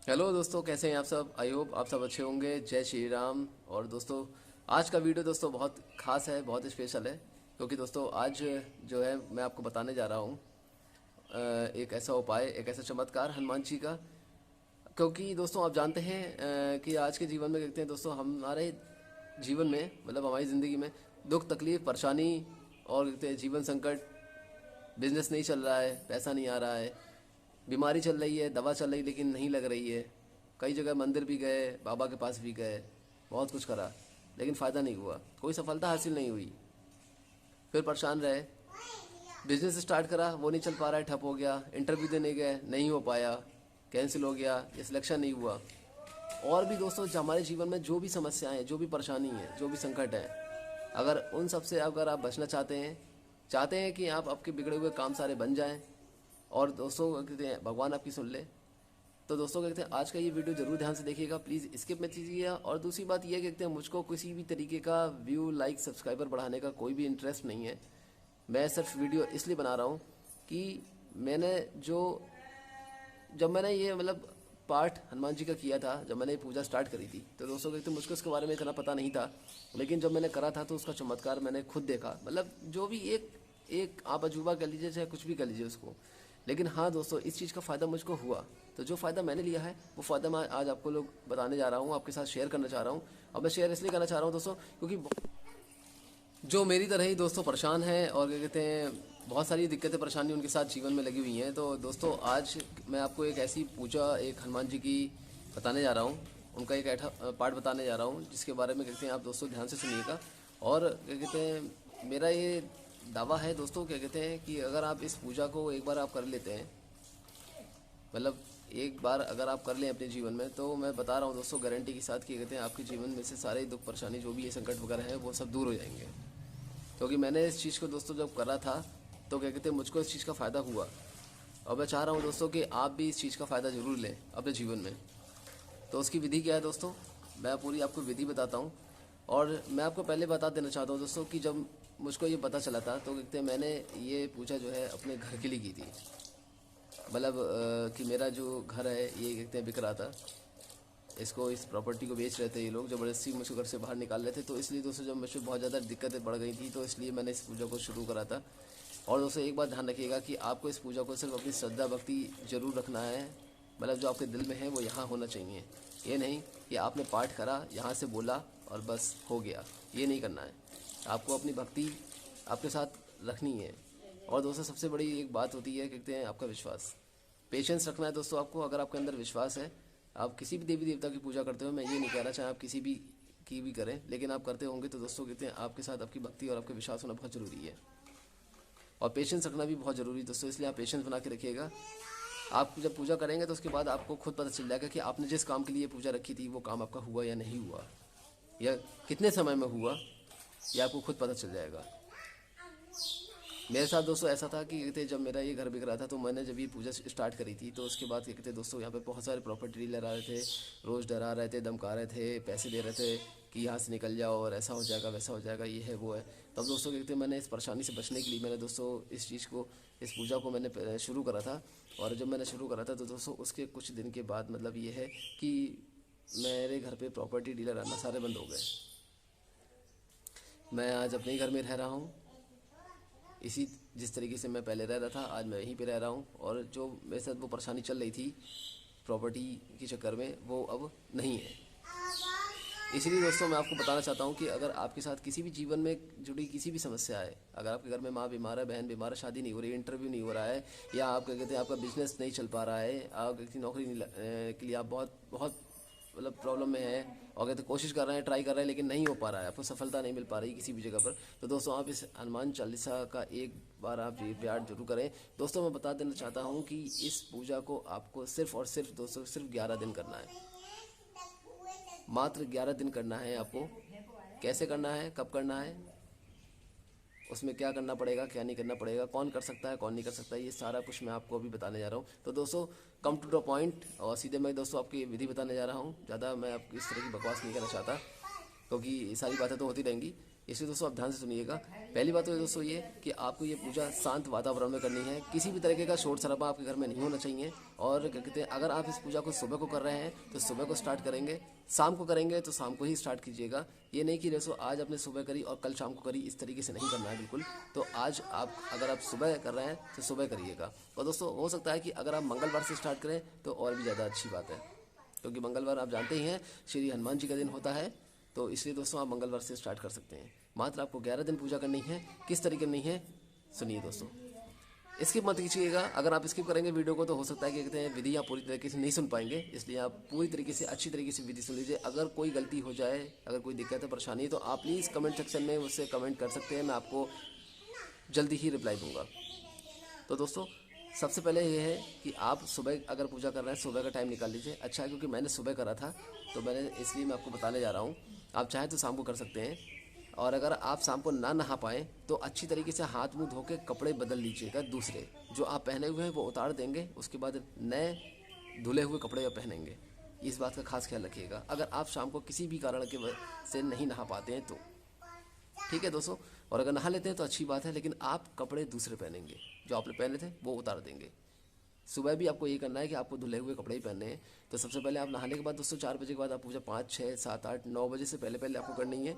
Hello दोस्तों, कैसे हैं आप सब। आई होप आप सब अच्छे होंगे। जय श्री राम। और दोस्तों, आज का वीडियो दोस्तों बहुत खास है, बहुत स्पेशल है, क्योंकि दोस्तों आज जो है मैं आपको बताने जा रहा हूँ एक ऐसा उपाय, एक ऐसा चमत्कार हनुमान जी का। क्योंकि दोस्तों आप जानते हैं कि आज के जीवन में देखते हैं दोस्तों, हमारे जीवन में मतलब हमारी ज़िंदगी में दुख तकलीफ परेशानी और कहते हैं जीवन संकट, बिजनेस नहीं चल रहा है, पैसा नहीं आ रहा है, बीमारी चल रही है, दवा चल रही लेकिन नहीं लग रही है। कई जगह मंदिर भी गए, बाबा के पास भी गए, बहुत कुछ करा लेकिन फ़ायदा नहीं हुआ, कोई सफलता हासिल नहीं हुई। फिर परेशान रहे, बिजनेस स्टार्ट करा, वो नहीं चल पा रहा है, ठप हो गया। इंटरव्यू देने गए, नहीं हो पाया, कैंसिल हो गया, या सिलेक्शन नहीं हुआ। और भी दोस्तों, जो हमारे जीवन में जो भी समस्याएं हैं, जो भी परेशानी है, जो भी संकट है, अगर उन सब से अगर आप बचना चाहते हैं कि आप आपके बिगड़े हुए काम सारे बन जाएं, और दोस्तों कहते हैं भगवान आपकी सुन ले, तो दोस्तों कहते हैं आज का ये वीडियो जरूर ध्यान से देखिएगा, प्लीज़ स्किप मत कीजिएगा। और दूसरी बात ये कहते हैं, मुझको किसी भी तरीके का व्यू, लाइक, सब्सक्राइबर बढ़ाने का कोई भी इंटरेस्ट नहीं है। मैं सिर्फ वीडियो इसलिए बना रहा हूँ कि मैंने जो जब मैंने ये मतलब पाठ हनुमान जी का किया था, जब मैंने ये पूजा स्टार्ट करी थी, तो दोस्तों कहते हैं मुझको इसके बारे में इतना पता नहीं था। लेकिन जब मैंने करा था तो उसका चमत्कार मैंने खुद देखा। मतलब जो भी एक एक आप अजूबा कह लीजिए, चाहे कुछ भी कह लीजिए उसको, लेकिन हाँ दोस्तों, इस चीज़ का फ़ायदा मुझको हुआ। तो जो फ़ायदा मैंने लिया है वो फ़ायदा मैं आज आपको लोग बताने जा रहा हूँ, आपके साथ शेयर करना चाह रहा हूँ। अब मैं शेयर इसलिए करना चाह रहा हूँ दोस्तों, क्योंकि जो मेरी तरह ही दोस्तों परेशान है और क्या कहते हैं, बहुत सारी दिक्कतें परेशानी उनके साथ जीवन में लगी हुई हैं। तो दोस्तों आज मैं आपको एक ऐसी पूजा, एक हनुमान जी की बताने जा रहा हूँ, उनका एक ऐसा पाठ बताने जा रहा हूँ जिसके बारे में कहते हैं आप दोस्तों ध्यान से सुनिएगा। और क्या कहते हैं, मेरा ये दावा है दोस्तों, क्या कहते हैं कि अगर आप इस पूजा को एक बार आप कर लेते हैं, मतलब एक बार अगर आप कर लें अपने जीवन में, तो मैं बता रहा हूँ दोस्तों गारंटी के साथ कि कहते हैं आपके जीवन में से सारे दुख परेशानी जो भी ये संकट वगैरह है वो सब दूर हो जाएंगे। क्योंकि मैंने इस चीज़ को दोस्तों जब करा था, तो क्या कहते हैं मुझको इस चीज़ का फ़ायदा हुआ। और मैं चाह रहा हूँ दोस्तों कि आप भी इस चीज़ का फ़ायदा ज़रूर लें अपने जीवन में। तो उसकी विधि क्या है दोस्तों, मैं पूरी आपको विधि बताता हूँ। और मैं आपको पहले बता देना चाहता हूँ दोस्तों कि जब मुझको ये पता चला था, तो कहते हैं मैंने ये पूजा जो है अपने घर के लिए की थी। मतलब कि मेरा जो घर है ये कहते हैं बिक रहा था, इसको, इस प्रॉपर्टी को बेच रहे थे ये लोग, ज़बरदस्ती मुझको घर से बाहर निकाल रहे थे। तो इसलिए दोस्तों जब मुझे बहुत ज़्यादा दिक्कतें बढ़ गई थी, तो इसलिए मैंने इस पूजा को शुरू करा था। और दोस्तों एक बात ध्यान रखिएगा कि आपको इस पूजा को सिर्फ अपनी श्रद्धा भक्ति जरूर रखना है। मतलब जो आपके दिल में है वो यहाँ होना चाहिए। ये नहीं कि आपने पाठ करा, यहाँ से बोला और बस हो गया, ये नहीं करना है। आपको अपनी भक्ति आपके साथ रखनी है। और दोस्तों सबसे बड़ी एक बात होती है, कहते हैं आपका विश्वास, पेशेंस रखना है दोस्तों आपको। अगर आपके अंदर विश्वास है, आप किसी भी देवी देवता की पूजा करते हो, मैं ये नहीं कह रहा चाहे आप किसी भी की भी करें, लेकिन आप करते होंगे, तो दोस्तों कहते हैं आपके साथ आपकी भक्ति और आपका विश्वास होना बहुत ज़रूरी है। और पेशेंस रखना भी बहुत ज़रूरी है दोस्तों, इसलिए आप पेशेंस बना के रखिएगा। आप जब पूजा करेंगे तो उसके बाद आपको खुद पता चल जाएगा कि आपने जिस काम के लिए पूजा रखी थी वो काम आपका हुआ या नहीं हुआ, या कितने समय में हुआ, ये आपको खुद पता चल जाएगा। मेरे साथ दोस्तों ऐसा था कि कहते जब मेरा ये घर बिक रहा था, तो मैंने जब ये पूजा स्टार्ट करी थी, तो उसके बाद क्या कहते दोस्तों यहाँ पे बहुत सारे प्रॉपर्टी डीलर आ रहे थे, रोज़ डरा रहे थे, धमका रहे थे, पैसे दे रहे थे कि यहाँ से निकल जाओ और ऐसा हो जाएगा, वैसा हो जाएगा, ये है वो है। तब दोस्तों कहते मैंने इस परेशानी से बचने के लिए मैंने दोस्तों इस चीज़ को, इस पूजा को मैंने शुरू करा था। और जब मैंने शुरू करा था तो दोस्तों उसके कुछ दिन के बाद मतलब ये है कि मेरे घर पर प्रॉपर्टी डीलर आना सारे बंद हो गए। मैं आज अपने ही घर में रह रहा हूँ, इसी जिस तरीके से मैं पहले रह रहा था आज मैं यहीं पे रह रहा हूँ। और जो मेरे साथ वो परेशानी चल रही थी प्रॉपर्टी के चक्कर में, वो अब नहीं है। इसलिए दोस्तों मैं आपको बताना चाहता हूँ कि अगर आपके साथ किसी भी जीवन में जुड़ी किसी भी समस्या है, अगर आपके घर में माँ बीमार है, बहन बीमार है, शादी नहीं हो रही, इंटरव्यू नहीं हो रहा है, या आप क्या कहते हैं आपका बिजनेस नहीं चल पा रहा है, आप किसी नौकरी के लिए आप बहुत बहुत मतलब प्रॉब्लम में है, और कहते कोशिश कर रहे हैं, ट्राई कर रहे हैं, लेकिन नहीं हो पा रहा है, आपको सफलता नहीं मिल पा रही किसी भी जगह पर, तो दोस्तों आप इस हनुमान चालीसा का एक बार आप ये पाठ जरूर करें। दोस्तों मैं बता देना चाहता हूँ कि इस पूजा को आपको सिर्फ और सिर्फ दोस्तों सिर्फ 11 दिन करना है, मात्र 11 दिन करना है आपको। कैसे करना है, कब करना है, उसमें क्या करना पड़ेगा, क्या नहीं करना पड़ेगा, कौन कर सकता है, कौन नहीं कर सकता है, ये सारा कुछ मैं आपको अभी बताने जा रहा हूँ। तो दोस्तों कम टू द पॉइंट, और सीधे मैं दोस्तों आपकी विधि बताने जा रहा हूँ। ज़्यादा मैं आपकी इस तरह की बकवास नहीं करना चाहता, क्योंकि ये सारी बातें तो होती रहेंगी। इसलिए दोस्तों आप ध्यान से सुनिएगा। पहली बात तो ये दोस्तों ये कि आपको ये पूजा शांत वातावरण में करनी है, किसी भी तरीके का शोर शराबा आपके घर में नहीं होना चाहिए। और क्या कहते हैं, अगर आप इस पूजा को सुबह को कर रहे हैं तो सुबह को स्टार्ट करेंगे, शाम को करेंगे तो शाम को ही स्टार्ट कीजिएगा। ये नहीं कि दोस्तों आज आपने सुबह करी और कल शाम को करी, इस तरीके से नहीं करना है बिल्कुल। तो आज अगर आप सुबह कर रहे हैं तो सुबह करिएगा। और दोस्तों हो सकता है कि अगर आप मंगलवार से स्टार्ट करें तो और भी ज़्यादा अच्छी बात है, क्योंकि मंगलवार आप जानते ही हैं श्री हनुमान जी का दिन होता है। तो इसलिए दोस्तों आप मंगलवार से स्टार्ट कर सकते हैं। मात्र आपको 11 दिन पूजा करनी है। किस तरीके करनी है सुनिए दोस्तों, स्किप मत कीजिएगा। अगर आप स्किप करेंगे वीडियो को तो हो सकता है कि कहते हैं विधि आप पूरी तरीके से नहीं सुन पाएंगे, इसलिए आप पूरी तरीके से अच्छी तरीके से विधि सुन लीजिए। अगर कोई गलती हो जाए, अगर कोई दिक्कत है, परेशानी है, तो आप प्लीज़ कमेंट सेक्शन में मुझसे कमेंट कर सकते हैं, मैं आपको जल्दी ही रिप्लाई दूंगा। तो दोस्तों सबसे पहले ये है कि आप सुबह अगर पूजा कर रहे हैं सुबह का टाइम निकाल लीजिए। अच्छा है, क्योंकि मैंने सुबह करा था तो मैंने इसलिए मैं आपको बताने जा रहा हूँ। आप चाहें तो शाम को कर सकते हैं। और अगर आप शाम को ना नहा पाएँ तो अच्छी तरीके से हाथ मुंह धो के कपड़े बदल लीजिएगा। दूसरे जो आप पहने हुए हैं वो उतार देंगे, उसके बाद नए धुले हुए कपड़े आप पहनेंगे। इस बात का खास ख्याल रखिएगा। अगर आप शाम को किसी भी कारण के वजह से नहीं नहा पाते हैं तो ठीक है दोस्तों। और अगर नहा लेते हैं तो अच्छी बात है, लेकिन आप कपड़े दूसरे पहनेंगे, जो आपने पहने थे वो उतार देंगे। सुबह भी आपको ये करना है कि आपको धुले हुए कपड़े ही पहनने हैं। तो सबसे पहले आप नहाने के बाद दोस्तों 4 बजे के बाद आप पूजा 5, 6, 7, 8, 9 बजे से पहले पहले आपको करनी है।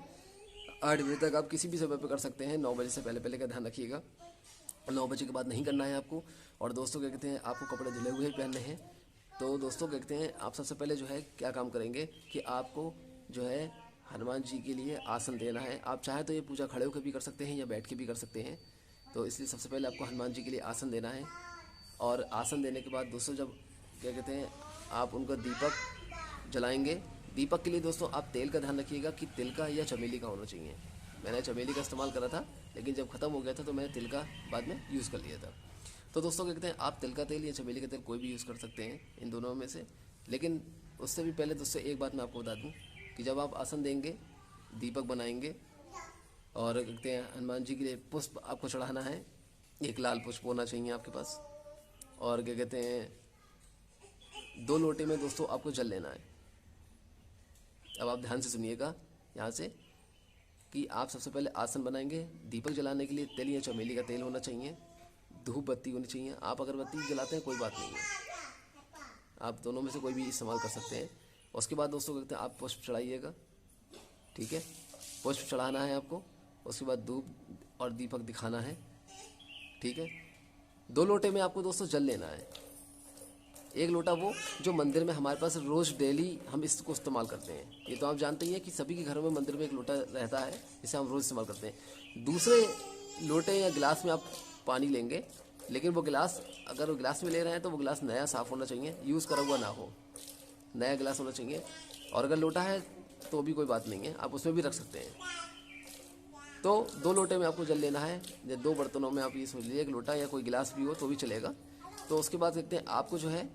8 बजे तक आप किसी भी समय पर कर सकते हैं, 9 बजे से पहले पहले का ध्यान रखिएगा। 9 बजे के बाद नहीं करना है आपको। और दोस्तों क्या कहते हैं, आपको कपड़े धुले हुए ही पहनने हैं। तो दोस्तों क्या कहते हैं, आप सबसे पहले जो है क्या काम करेंगे कि आपको जो है हनुमान जी के लिए आसन देना है। आप चाहे तो ये पूजा खड़े होकर भी कर सकते हैं या बैठ के भी कर सकते हैं। तो इसलिए सबसे पहले आपको हनुमान जी के लिए आसन देना है। और आसन देने के बाद दोस्तों जब क्या कहते हैं, आप उनका दीपक जलाएंगे। दीपक के लिए दोस्तों आप तेल का ध्यान रखिएगा कि तिल का या चमेली का होना चाहिए। मैंने चमेली का इस्तेमाल करा था, लेकिन जब ख़त्म हो गया था तो मैंने तिल का बाद में यूज़ कर लिया था। तो दोस्तों क्या कहते हैं, आप तिल का तेल या चमेली का तेल कोई भी यूज़ कर सकते हैं इन दोनों में से। लेकिन उससे भी पहले दोस्तों एक बात मैं आपको बता दूँ कि जब आप आसन देंगे, दीपक बनाएंगे और कहते हैं हनुमान जी के लिए पुष्प आपको चढ़ाना है। एक लाल पुष्प होना चाहिए आपके पास। और क्या कहते हैं 2 लोटे में दोस्तों आपको जल लेना है। अब आप ध्यान से सुनिएगा यहाँ से कि आप सबसे पहले आसन बनाएंगे। दीपक जलाने के लिए तेल या चमेली का तेल होना चाहिए, धूप बत्ती होनी चाहिए। आप अगरबत्ती जलाते हैं कोई बात नहीं है, आप दोनों में से कोई भी इस्तेमाल कर सकते हैं। उसके बाद दोस्तों कहते हैं आप पुष्प चढ़ाइएगा, ठीक है, पुष्प चढ़ाना है आपको। उसके बाद धूप और दीपक दिखाना है, ठीक है। 2 लोटे में आपको दोस्तों जल लेना है। एक लोटा वो जो मंदिर में हमारे पास रोज़ डेली हम इसको इस्तेमाल करते हैं। ये तो आप जानते ही हैं कि सभी के घरों में मंदिर में एक लोटा रहता है, जिसे हम रोज़ इस्तेमाल करते हैं। दूसरे लोटे या गिलास में आप पानी लेंगे, लेकिन वो गिलास अगर वो गिलास में ले रहे हैं तो वो गिलास नया साफ़ होना चाहिए, यूज़ करा हुआ ना हो, नया गिलास होना चाहिए। और अगर लोटा है तो भी कोई बात नहीं है, आप उसमें भी रख सकते हैं। तो 2 लोटे में आपको जल लेना है, या 2 बर्तनों में आप ये सोच लीजिए, एक लोटा या कोई गिलास भी हो तो भी चलेगा। तो उसके बाद कहते हैं आपको जो है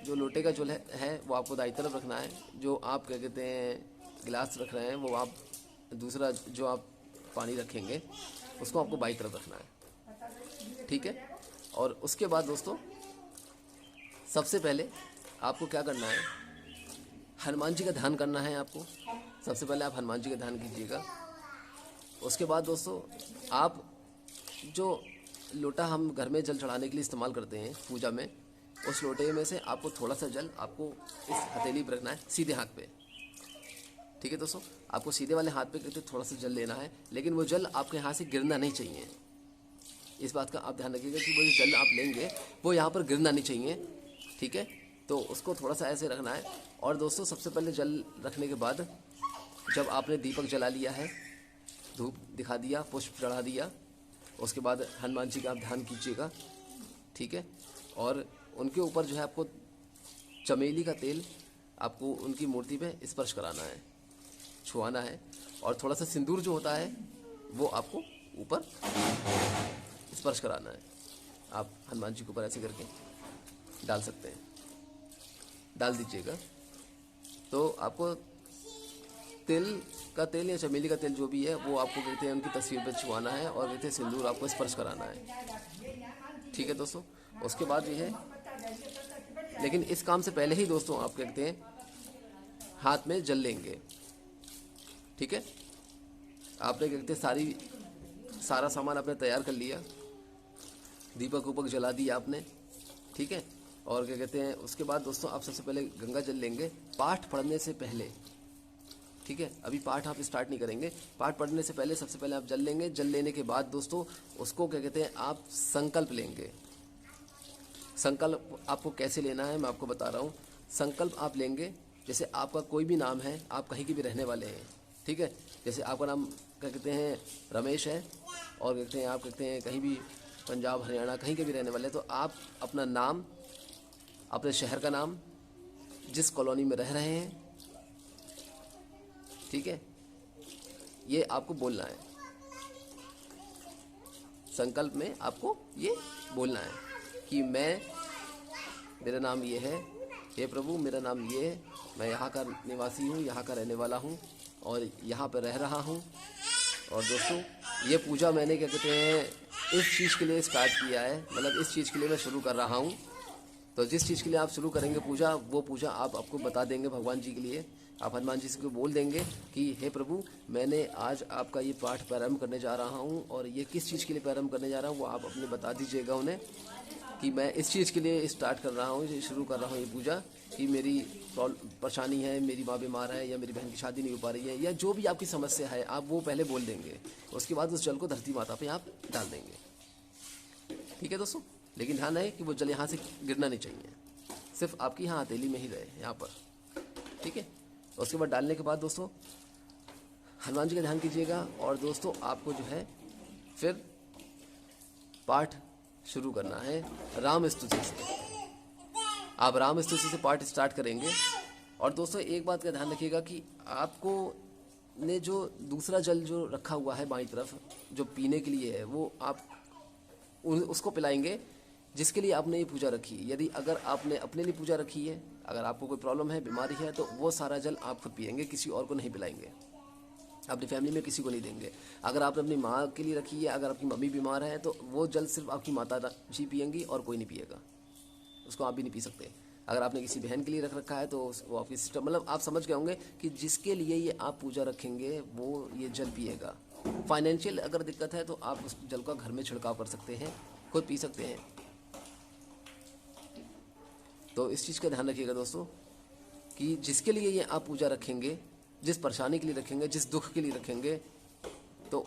जो लोटे का जो है वो आपको दाईं तरफ रखना है। जो आप क्या कहते हैं गिलास रख रहे हैं वो आप दूसरा जो आप पानी रखेंगे उसको आपको बाईं तरफ रखना है, ठीक है। और उसके बाद दोस्तों सबसे पहले आपको क्या करना है, हनुमान जी का ध्यान करना है आपको। सबसे पहले आप हनुमान जी का ध्यान कीजिएगा। उसके बाद दोस्तों आप जो लोटा हम घर में जल चढ़ाने के लिए इस्तेमाल करते हैं पूजा में, उस लोटे में से आपको थोड़ा सा जल आपको इस हथेली पर रखना है, सीधे हाथ पे, ठीक है दोस्तों। आपको सीधे वाले हाथ पे कहते थोड़ा सा जल लेना है, लेकिन वो जल आपके हाथ से गिरना नहीं चाहिए। इस बात का आप ध्यान रखिएगा कि वो जो जल आप लेंगे वो यहाँ पर गिरना नहीं चाहिए, ठीक है। तो उसको थोड़ा सा ऐसे रखना है। और दोस्तों सबसे पहले जल रखने के बाद जब आपने दीपक जला लिया है, धूप दिखा दिया, पुष्प चढ़ा दिया, उसके बाद हनुमान जी का आप ध्यान कीजिएगा, ठीक है। और उनके ऊपर जो है आपको चमेली का तेल आपको उनकी मूर्ति पे स्पर्श कराना है, छुआना है। और थोड़ा सा सिंदूर जो होता है वो आपको ऊपर स्पर्श कराना है। आप हनुमान जी के ऊपर ऐसे करके डाल सकते हैं, डाल दीजिएगा। तो आपको तेल का तेल या चमेली का तेल जो भी है वो आपको कहते हैं उनकी तस्वीर पर छुआना है और कहते हैं सिंदूर आपको स्पर्श कराना है, ठीक है दोस्तों। उसके बाद ये है, लेकिन इस काम से पहले ही दोस्तों आप कहते हैं हाथ में जल लेंगे, ठीक है। आपने क्या कहते हैं सारा सामान आपने तैयार कर लिया, दीपक उपक जला दिया आपने, ठीक है। और क्या कहते हैं उसके बाद दोस्तों आप सबसे पहले गंगा जल लेंगे पाठ पढ़ने से पहले, ठीक है। अभी पाठ आप स्टार्ट नहीं करेंगे, पाठ पढ़ने से पहले सबसे पहले आप जल लेंगे। जल लेने के बाद दोस्तों उसको क्या कहते हैं आप संकल्प लेंगे। संकल्प आपको कैसे लेना है मैं आपको बता रहा हूँ। संकल्प आप लेंगे, जैसे आपका कोई भी नाम है, आप कहीं के भी रहने वाले हैं, ठीक है। जैसे आपका नाम क्या कहते हैं रमेश है, और कहते हैं आप कहते हैं कहीं भी पंजाब हरियाणा कहीं के भी रहने वाले हैं, तो आप अपना नाम, अपने शहर का नाम, जिस कॉलोनी में रह रहे हैं, ठीक है, ये आपको बोलना है। संकल्प में आपको ये बोलना है कि मेरा नाम ये है, हे प्रभु मेरा नाम ये है, मैं यहाँ का निवासी हूँ, यहाँ का रहने वाला हूँ और यहाँ पर रह रहा हूँ। और दोस्तों ये पूजा मैंने क्या कहते हैं इस चीज़ के लिए स्टार्ट किया है, मतलब इस चीज़ के लिए मैं शुरू कर रहा हूँ। तो जिस चीज़ के लिए आप शुरू करेंगे पूजा, वो पूजा आप आपको बता देंगे भगवान जी के लिए। आप हनुमान जी से बोल देंगे कि हे प्रभु मैंने आज आपका ये पाठ प्रारंभ करने जा रहा हूँ, और ये किस चीज़ के लिए प्रारंभ करने जा रहा हूँ वो आप अपने बता दीजिएगा उन्हें कि मैं इस चीज़ के लिए स्टार्ट कर रहा हूँ, शुरू कर रहा हूँ ये पूजा, कि मेरी परेशानी है, मेरी माँ बीमार है, या मेरी बहन की शादी नहीं हो पा रही है, या जो भी आपकी समस्या है आप वो पहले बोल देंगे। उसके बाद उस जल को धरती माता पे आप डाल देंगे, ठीक है दोस्तों। लेकिन ध्यान रहे कि वो जल यहाँ से गिरना नहीं चाहिए, सिर्फ आपकी यहाँ हथेली में ही रहे, यहाँ पर, ठीक है। उसके बाद डालने के बाद दोस्तों हनुमान जी का ध्यान कीजिएगा। और दोस्तों आपको जो है फिर पाठ शुरू करना है राम स्तुति से। आप राम स्तुति से पाठ स्टार्ट करेंगे। और दोस्तों एक बात का ध्यान रखिएगा कि आपको ने जो दूसरा जल जो रखा हुआ है बाईं तरफ जो पीने के लिए है, वो आप उसको पिलाएंगे जिसके लिए आपने ये पूजा रखी है। यदि अगर आपने अपने लिए पूजा रखी है, अगर आपको कोई प्रॉब्लम है, बीमारी है, तो वो सारा जल आप खुद पिएंगे, किसी और को नहीं पिलाएंगे, अपनी फैमिली में किसी को नहीं देंगे। अगर आपने अपनी माँ के लिए रखी है, अगर आपकी मम्मी बीमार है, तो वो जल सिर्फ आपकी माता जी पिएंगी और कोई नहीं पिएगा, उसको आप भी नहीं पी सकते। अगर आपने किसी बहन के लिए रख रखा है तो वो आपकी सिस्टर, मतलब आप समझ गए होंगे कि जिसके लिए ये आप पूजा रखेंगे वो ये जल पिएगा। फाइनेंशियल अगर दिक्कत है तो आप उस जल का घर में छिड़काव कर सकते हैं, खुद पी सकते हैं। तो इस चीज़ का ध्यान रखिएगा दोस्तों कि जिसके लिए ये आप पूजा रखेंगे, जिस परेशानी के लिए रखेंगे, जिस दुख के लिए रखेंगे, तो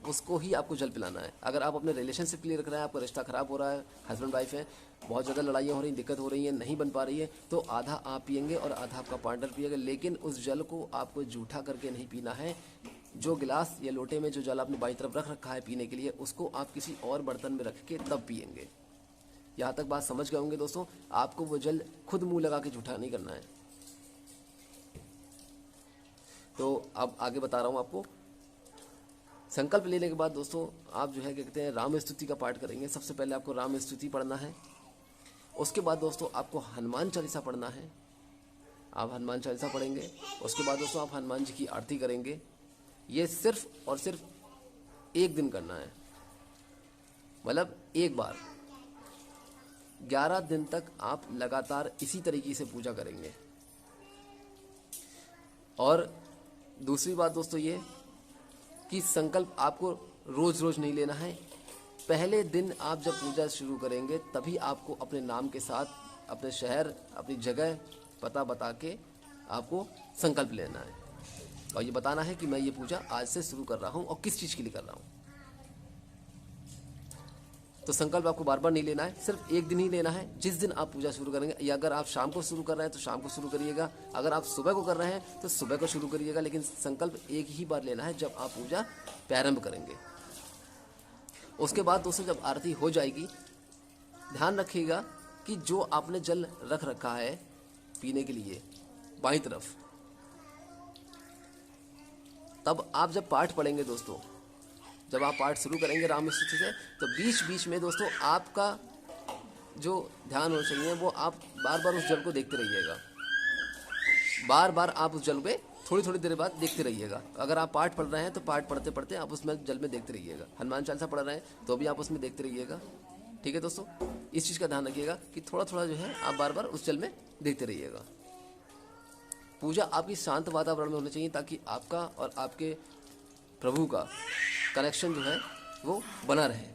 उसको ही आपको जल पिलाना है। अगर आप अपने रिलेशनशिप के लिए रख रहे हैं, आपका रिश्ता ख़राब हो रहा है, हस्बैंड वाइफ है, बहुत ज़्यादा लड़ाइयाँ हो रही हैं, दिक्कत हो रही है, नहीं बन पा रही है, तो आधा आप पिएंगे और आधा आपका पार्टनर पिएगा। लेकिन उस जल को आपको जूठा करके नहीं पीना है। जो गिलास या लोटे में जो जल आपने बाईं तरफ रख रखा है पीने के लिए, उसको आप किसी और बर्तन में रख के तब पिएंगे। यहाँ तक बात समझ गए होंगे दोस्तों। आपको वो जल खुद मुंह लगा के जूठा नहीं करना है। तो अब आगे बता रहा हूँ आपको। संकल्प लेने के बाद दोस्तों आप जो है क्या कहते हैं राम स्तुति का पाठ करेंगे। सबसे पहले आपको राम स्तुति पढ़ना है। उसके बाद दोस्तों आपको हनुमान चालीसा पढ़ना है। आप हनुमान चालीसा पढ़ेंगे। उसके बाद दोस्तों आप हनुमान जी की आरती करेंगे। ये सिर्फ और सिर्फ एक दिन करना है, मतलब एक बार। 11 दिन तक आप लगातार इसी तरीके से पूजा करेंगे। और दूसरी बात दोस्तों ये कि संकल्प आपको रोज रोज नहीं लेना है। पहले दिन आप जब पूजा शुरू करेंगे तभी आपको अपने नाम के साथ अपने शहर, अपनी जगह, पता बता के आपको संकल्प लेना है और ये बताना है कि मैं ये पूजा आज से शुरू कर रहा हूँ और किस चीज़ के लिए कर रहा हूँ। तो संकल्प आपको बार बार नहीं लेना है, सिर्फ एक दिन ही लेना है। जिस दिन आप पूजा शुरू करेंगे, या अगर आप शाम को शुरू कर रहे हैं तो शाम को शुरू करिएगा, अगर आप सुबह को कर रहे हैं तो सुबह को शुरू करिएगा। लेकिन संकल्प एक ही बार लेना है जब आप पूजा प्रारंभ करेंगे। उसके बाद दोस्तों जब आरती हो जाएगी, ध्यान रखिएगा कि जो आपने जल रख रखा है पीने के लिए बाईं तरफ, तब आप जब पाठ पढ़ेंगे दोस्तों, जब आप पाठ शुरू करेंगे राम स्तुति से, तो बीच बीच में दोस्तों आपका जो ध्यान होना चाहिए वो आप बार बार उस जल को देखते रहिएगा। बार बार आप उस जल पे थोड़ी थोड़ी देर बाद देखते रहिएगा। अगर आप पाठ पढ़ रहे हैं तो पाठ पढ़ते पढ़ते आप उसमें जल में देखते रहिएगा। हनुमान चालीसा पढ़ रहे हैं तो भी आप उसमें देखते रहिएगा। ठीक है दोस्तों, इस चीज़ का ध्यान रखिएगा कि थोड़ा थोड़ा जो है आप बार बार उस जल में देखते रहिएगा। पूजा आपकी शांत वातावरण में होनी चाहिए ताकि आपका और आपके प्रभु का कनेक्शन जो है वो बना रहे,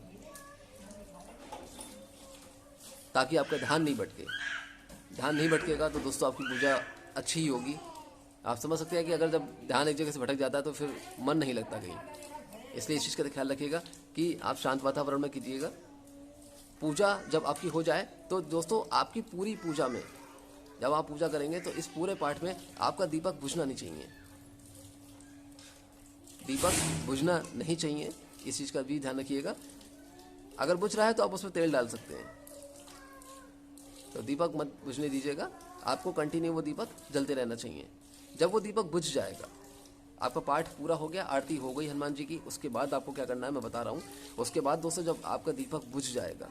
ताकि आपका ध्यान नहीं भटके। ध्यान नहीं भटकेगा तो दोस्तों आपकी पूजा अच्छी ही होगी। आप समझ सकते हैं कि अगर जब ध्यान एक जगह से भटक जाता है तो फिर मन नहीं लगता कहीं। इसलिए इस चीज़ का ख्याल रखिएगा कि आप शांत वातावरण में कीजिएगा। पूजा जब आपकी हो जाए तो दोस्तों आपकी पूरी पूजा में जब आप पूजा करेंगे तो इस पूरे पाठ में आपका दीपक बुझना नहीं चाहिए। दीपक बुझना नहीं चाहिए, इस चीज़ का भी ध्यान रखिएगा। अगर बुझ रहा है तो आप उसमें तेल डाल सकते हैं, तो दीपक मत बुझने दीजिएगा। आपको कंटिन्यू वो दीपक जलते रहना चाहिए। जब वो दीपक बुझ जाएगा, आपका पाठ पूरा हो गया, आरती हो गई हनुमान जी की, उसके बाद आपको क्या करना है मैं बता रहा हूँ। उसके बाद दोस्तों जब आपका दीपक बुझ जाएगा,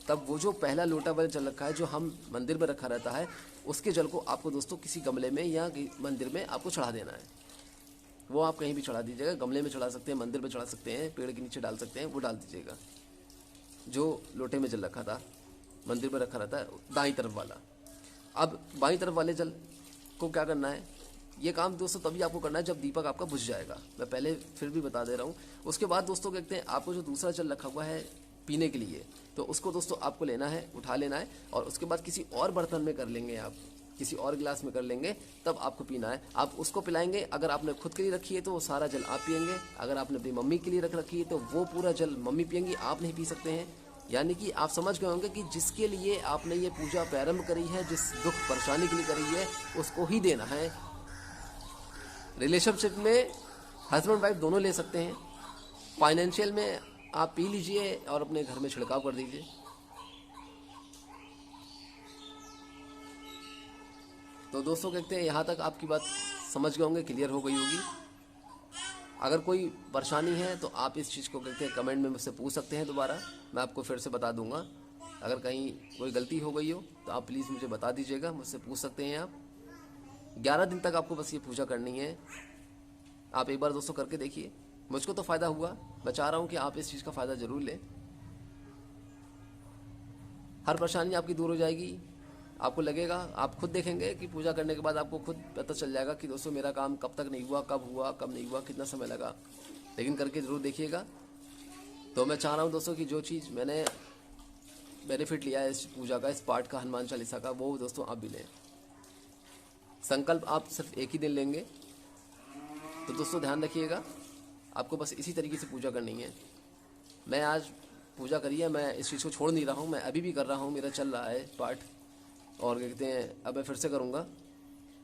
तब वो जो पहला लोटा वाला जल रखा है जो हम मंदिर में रखा रहता है, उसके जल को आपको दोस्तों किसी गमले में या मंदिर में आपको चढ़ा देना है। वो आप कहीं भी चढ़ा दीजिएगा, गमले में चढ़ा सकते हैं, मंदिर में चढ़ा सकते हैं, पेड़ के नीचे डाल सकते हैं, वो डाल दीजिएगा। जो लोटे में जल रखा था मंदिर में रखा रहता है दाईं तरफ वाला। अब बाईं तरफ वाले जल को क्या करना है, ये काम दोस्तों तभी आपको करना है जब दीपक आपका बुझ जाएगा। मैं पहले फिर भी बता दे रहा हूँ। उसके बाद दोस्तों कहते हैं आपको जो दूसरा जल रखा हुआ है पीने के लिए, तो उसको दोस्तों आपको लेना है, उठा लेना है, और उसके बाद किसी और बर्तन में कर लेंगे, आप किसी और गिलास में कर लेंगे, तब आपको पीना है। आप उसको पिलाएंगे। अगर आपने खुद के लिए रखी है तो वो सारा जल आप पियेंगे। अगर आपने अपनी मम्मी के लिए रखी है तो वो पूरा जल मम्मी पियेंगी, आप नहीं पी सकते हैं। यानी कि आप समझ गए होंगे कि जिसके लिए आपने ये पूजा प्रारंभ करी है, जिस दुख परेशानी के लिए करी है, उसको ही देना है। रिलेशनशिप में हस्बैंड वाइफ दोनों ले सकते हैं। फाइनेंशियल में आप पी लीजिए और अपने घर में छिड़काव कर दीजिए। तो दोस्तों कहते हैं यहाँ तक आपकी बात समझ गए होंगे, क्लियर हो गई होगी। अगर कोई परेशानी है तो आप इस चीज़ को कहते हैं कमेंट में मुझसे पूछ सकते हैं दोबारा, मैं आपको फिर से बता दूंगा। अगर कहीं कोई गलती हो गई हो तो आप प्लीज़ मुझे बता दीजिएगा, मुझसे पूछ सकते हैं आप। 11 दिन तक आपको बस ये पूजा करनी है। आप एक बार दोस्तों करके देखिए, मुझको तो फ़ायदा हुआ। मैं चाह रहा हूँ कि आप इस चीज़ का फ़ायदा ज़रूर लें। हर परेशानी आपकी दूर हो जाएगी। आपको लगेगा, आप खुद देखेंगे कि पूजा करने के बाद आपको खुद पता चल जाएगा कि दोस्तों मेरा काम कब तक नहीं हुआ, कब नहीं हुआ, कितना समय लगा। लेकिन करके ज़रूर देखिएगा। तो मैं चाह रहा हूँ दोस्तों कि जो चीज़ मैंने बेनिफिट लिया है इस पूजा का, इस पाठ का, हनुमान चालीसा का, वो दोस्तों आप भी लें। संकल्प आप सिर्फ एक ही दिन लेंगे। तो दोस्तों ध्यान रखिएगा, आपको बस इसी तरीके से पूजा करनी है। मैं आज पूजा करी है, मैं इस चीज़ को छोड़ नहीं रहा हूँ, मैं अभी भी कर रहा हूँ, मेरा चल रहा है पाठ। और क्या कहते हैं, अब मैं फिर से करूँगा।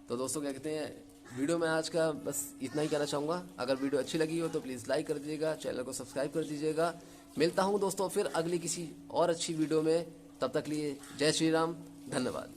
तो दोस्तों क्या कहते हैं, वीडियो में आज का बस इतना ही कहना चाहूँगा। अगर वीडियो अच्छी लगी हो तो प्लीज़ लाइक कर दीजिएगा, चैनल को सब्सक्राइब कर दीजिएगा। मिलता हूँ दोस्तों फिर अगली किसी और अच्छी वीडियो में। तब तक लिए जय श्री राम, धन्यवाद।